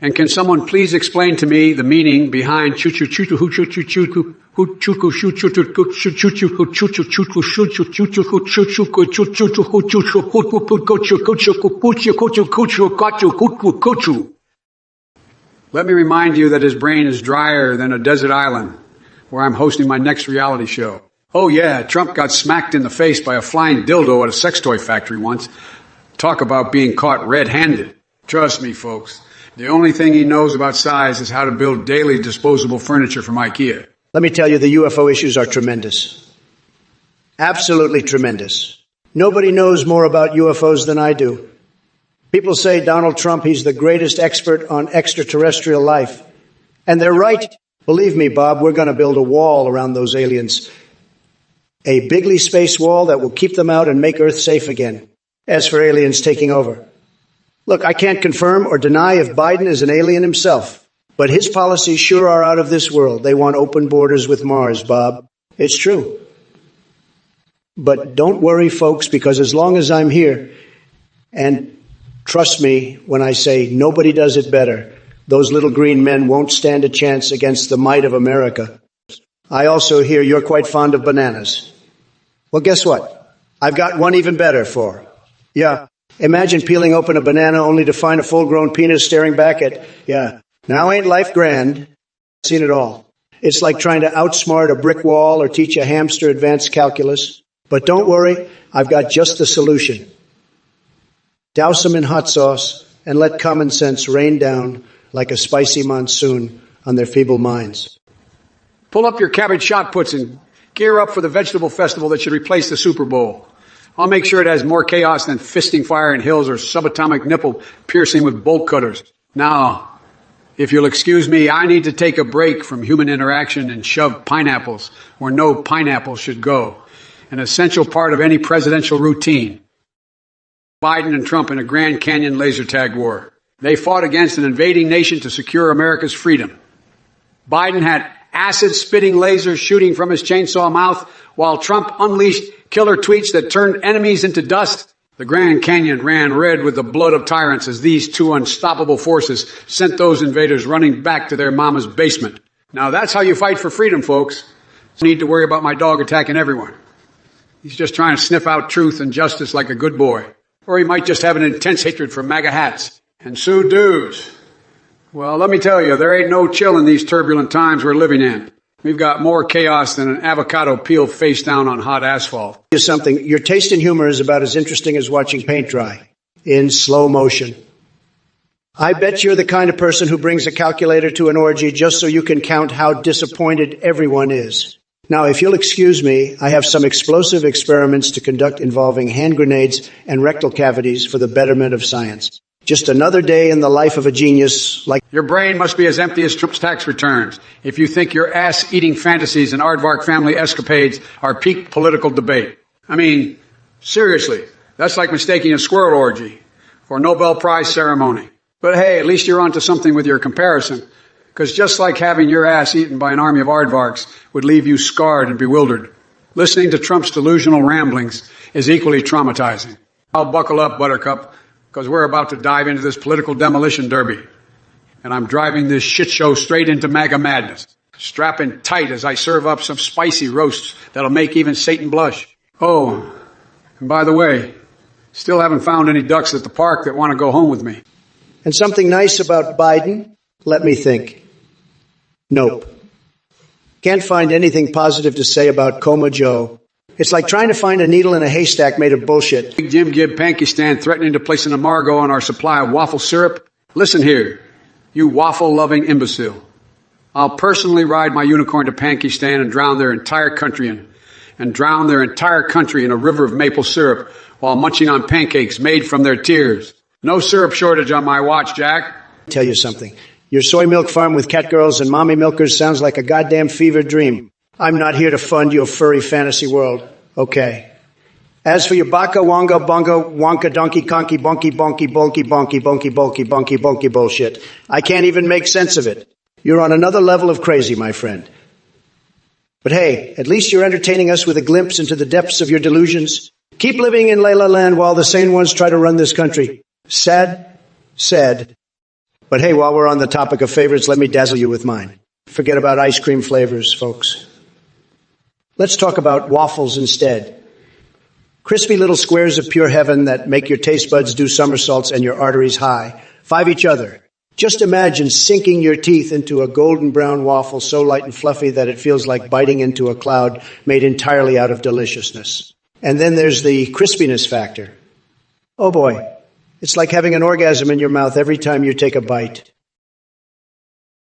And can someone please explain to me the meaning behind choo choo choo choo choo choo choo choo choo choo choo choo choo choo choo choo. Let me remind you that his brain is drier than a desert island where I'm hosting my next reality show. Oh yeah, Trump got smacked in the face by a flying dildo at a sex toy factory once. Talk about being caught red-handed. Trust me, folks. The only thing he knows about size is how to build daily disposable furniture from IKEA. Let me tell you, the UFO issues are tremendous. Absolutely tremendous. Nobody knows more about UFOs than I do. People say Donald Trump, he's the greatest expert on extraterrestrial life. And they're right. Believe me, Bob, we're going to build a wall around those aliens. A bigly space wall that will keep them out and make Earth safe again. As for aliens taking over. Look, I can't confirm or deny if Biden is an alien himself, but his policies sure are out of this world. They want open borders with Mars, Bob. It's true. But don't worry, folks, because as long as I'm here, and trust me when I say nobody does it better, those little green men won't stand a chance against the might of America. I also hear you're quite fond of bananas. Well, guess what? I've got one even better for. Yeah. Imagine peeling open a banana only to find a full-grown penis staring back at, now ain't life grand? Seen it all. It's like trying to outsmart a brick wall or teach a hamster advanced calculus. But don't worry, I've got just the solution. Douse them in hot sauce and let common sense rain down like a spicy monsoon on their feeble minds. Pull up your cabbage shot puts and gear up for the vegetable festival that should replace the Super Bowl. I'll make sure it has more chaos than fisting fire in hills or subatomic nipple piercing with bolt cutters. Now, if you'll excuse me, I need to take a break from human interaction and shove pineapples where no pineapple should go. An essential part of any presidential routine. Biden and Trump in a Grand Canyon laser tag war. They fought against an invading nation to secure America's freedom. Biden had acid-spitting lasers shooting from his chainsaw mouth, while Trump unleashed killer tweets that turned enemies into dust. The Grand Canyon ran red with the blood of tyrants as these two unstoppable forces sent those invaders running back to their mama's basement. Now that's how you fight for freedom, folks. No need to worry about my dog attacking everyone. He's just trying to sniff out truth and justice like a good boy. Or he might just have an intense hatred for MAGA hats. And Sue Dews. Well, let me tell you, there ain't no chill in these turbulent times we're living in. We've got more chaos than an avocado peel face down on hot asphalt. Here's something. Your taste in humor is about as interesting as watching paint dry in slow motion. I bet you're the kind of person who brings a calculator to an orgy just so you can count how disappointed everyone is. Now, if you'll excuse me, I have some explosive experiments to conduct involving hand grenades and rectal cavities for the betterment of science. Just another day in the life of a genius like... Your brain must be as empty as Trump's tax returns if you think your ass-eating fantasies and aardvark family escapades are peak political debate. I mean, seriously, that's like mistaking a squirrel orgy for a Nobel Prize ceremony. But hey, at least you're onto something with your comparison, because just like having your ass eaten by an army of aardvarks would leave you scarred and bewildered, listening to Trump's delusional ramblings is equally traumatizing. I'll buckle up, Buttercup, because we're about to dive into this political demolition derby. And I'm driving this shit show straight into MAGA madness. Strapping tight as I serve up some spicy roasts that'll make even Satan blush. Oh, and by the way, still haven't found any ducks at the park that want to go home with me. And something nice about Biden? Let me think. Nope. Can't find anything positive to say about Coma Joe. It's like trying to find a needle in a haystack made of bullshit. Big Jim Gibb Pankistan threatening to place an embargo on our supply of waffle syrup. Listen here, you waffle-loving imbecile. I'll personally ride my unicorn to Pankistan and drown their entire country in a river of maple syrup while munching on pancakes made from their tears. No syrup shortage on my watch, Jack. Tell you something. Your soy milk farm with cat girls and mommy milkers sounds like a goddamn fever dream. I'm not here to fund your furry fantasy world. Okay. As for your baka, wonga, bonga, wonka, donkey, conky, bonky, bonky, bonky, bonky, bonky, bonky, bonky, bonky bullshit, I can't even make sense of it. You're on another level of crazy, my friend. But hey, at least you're entertaining us with a glimpse into the depths of your delusions. Keep living in La La Land while the sane ones try to run this country. Sad, but But hey, while we're on the topic of favorites, let me dazzle you with mine. Forget about ice cream flavors, folks. Let's talk about waffles instead. Crispy little squares of pure heaven that make your taste buds do somersaults and your arteries high. 5 each other. Just imagine sinking your teeth into a golden brown waffle so light and fluffy that it feels like biting into a cloud made entirely out of deliciousness. And then there's the crispiness factor. Oh boy, it's like having an orgasm in your mouth every time you take a bite.